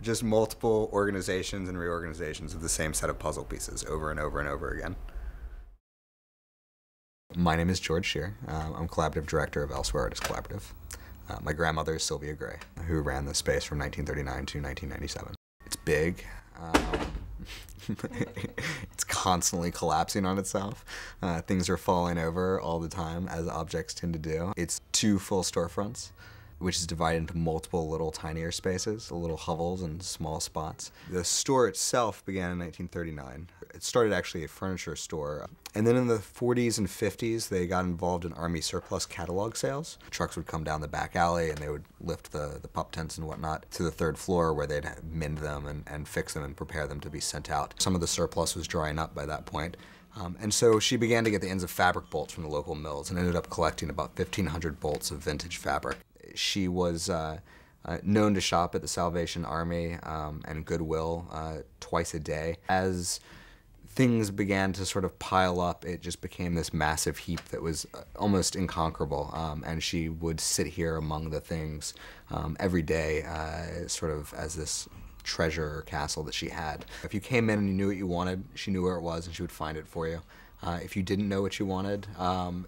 Just multiple organizations and reorganizations of the same set of puzzle pieces over and over and over again. My name is George Shear. I'm collaborative director of Elsewhere Artist Collaborative. My grandmother is Sylvia George, who ran the space from 1939 to 1997. It's big. It's constantly collapsing on itself. Things are falling over all the time, as objects tend to do. It's 2 full storefronts, which is divided into multiple little tinier spaces, little hovels and small spots. The store itself began in 1939. It started actually a furniture store. And then in the 40s and 50s, they got involved in Army surplus catalog sales. Trucks would come down the back alley and they would lift the pup tents and whatnot to the 3rd floor where they'd mend them and fix them and prepare them to be sent out. Some of the surplus was drying up by that point. And so she began to get the ends of fabric bolts from the local mills and ended up collecting about 1,500 bolts of vintage fabric. She was known to shop at the Salvation Army and Goodwill twice a day. As things began to sort of pile up, it just became this massive heap that was almost inconquerable. And she would sit here among the things every day, sort of as this treasure or castle that she had. If you came in and you knew what you wanted, she knew where it was and she would find it for you. If you didn't know what you wanted,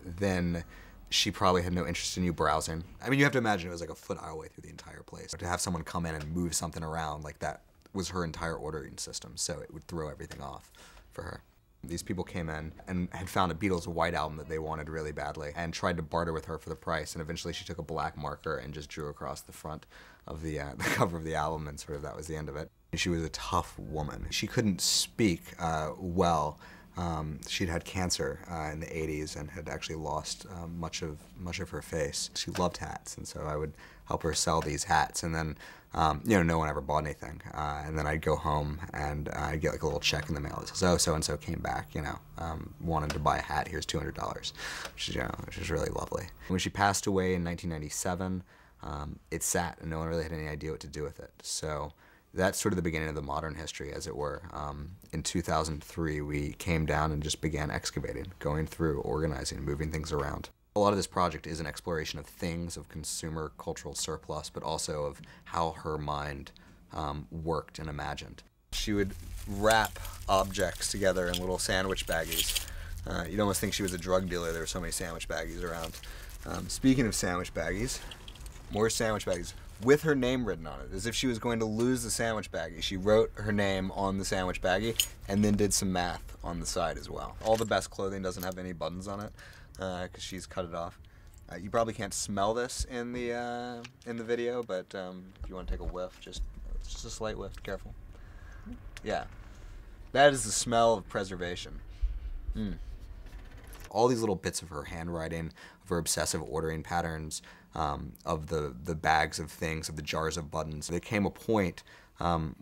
then she probably had no interest in you browsing. I mean, you have to imagine it was like a foot aisleway through the entire place. To have someone come in and move something around, like that was her entire ordering system, so it would throw everything off for her. These people came in and had found a Beatles White Album that they wanted really badly and tried to barter with her for the price, and eventually she took a black marker and just drew across the front of the cover of the album, and sort of that was the end of it. She was a tough woman. She couldn't speak well. She'd had cancer in the 80s and had actually lost much of her face. She loved hats, and so I would help her sell these hats, and then you know, no one ever bought anything. And then I'd go home and I'd get like a little check in the mail that says, oh, so and so came back, you know, wanted to buy a hat. Here's $200, which is really lovely. When she passed away in 1997, it sat, and no one really had any idea what to do with it. So that's sort of the beginning of the modern history, as it were. In 2003, we came down and just began excavating, going through, organizing, moving things around. A lot of this project is an exploration of things, of consumer cultural surplus, but also of how her mind worked and imagined. She would wrap objects together in little sandwich baggies. You'd almost think she was a drug dealer. There were so many sandwich baggies around. Speaking of sandwich baggies, more sandwich baggies with her name written on it, as if she was going to lose the sandwich baggie. She wrote her name on the sandwich baggie and then did some math on the side as well. All the best clothing doesn't have any buttons on it because she's cut it off. You probably can't smell this in the video, but if you want to take a whiff, just a slight whiff. Careful. Yeah, that is the smell of preservation. All these little bits of her handwriting, of her obsessive ordering patterns, of the bags of things, of the jars of buttons. There came a point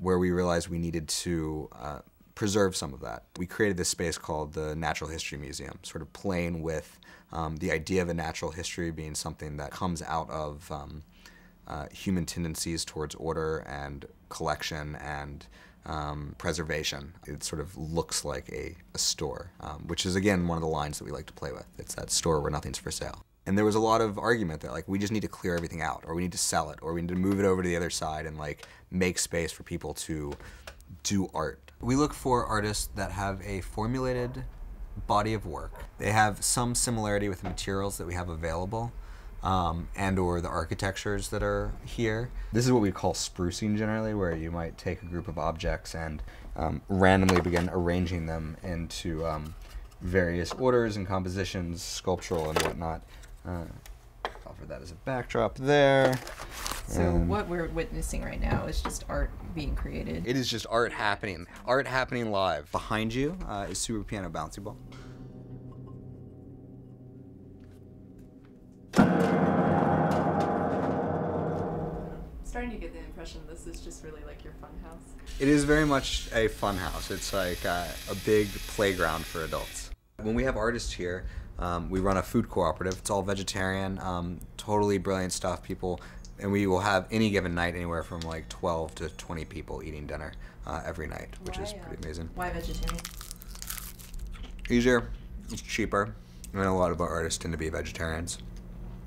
where we realized we needed to preserve some of that. We created this space called the Natural History Museum, sort of playing with the idea of a natural history being something that comes out of human tendencies towards order and collection and preservation. It sort of looks like a store, which is, again, one of the lines that we like to play with. It's that store where nothing's for sale. And there was a lot of argument that, like, we just need to clear everything out, or we need to sell it, or we need to move it over to the other side and, like, make space for people to do art. We look for artists that have a formulated body of work. They have some similarity with the materials that we have available, and or the architectures that are here. This is what we call sprucing generally, where you might take a group of objects and randomly begin arranging them into various orders and compositions, sculptural and whatnot. Offer that as a backdrop there. So what we're witnessing right now is just art being created. It is just art happening live. Behind you is Super Piano Bouncy Ball. Starting to get the impression this is just really like your fun house. It is very much a fun house. It's like a big playground for adults. When we have artists here, we run a food cooperative. It's all vegetarian, totally brilliant stuff. And we will have any given night anywhere from like 12 to 20 people eating dinner every night, which is pretty amazing. Why vegetarian? Easier, it's cheaper. I mean, a lot of our artists tend to be vegetarians,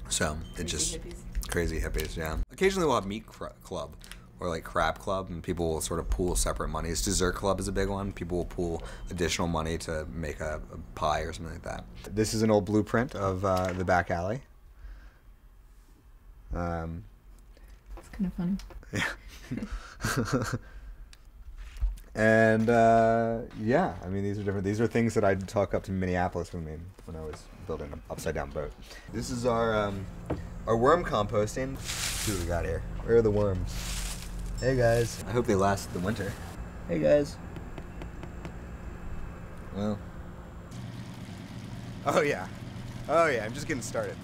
so it's just hippies. Crazy hippies, yeah. Occasionally we'll have meat club, or like crab club, and people will sort of pool separate monies. Dessert club is a big one. People will pool additional money to make a pie or something like that. This is an old blueprint of the back alley. It's kind of funny. Yeah. And yeah, I mean, these are different. These are things that I'd talk up to Minneapolis with me when I was building an upside down boat. This is our worm composting. Let's see what we got here. Where are the worms? Hey guys. I hope they last the winter. Hey guys. Well. Oh yeah. Oh yeah. I'm just getting started.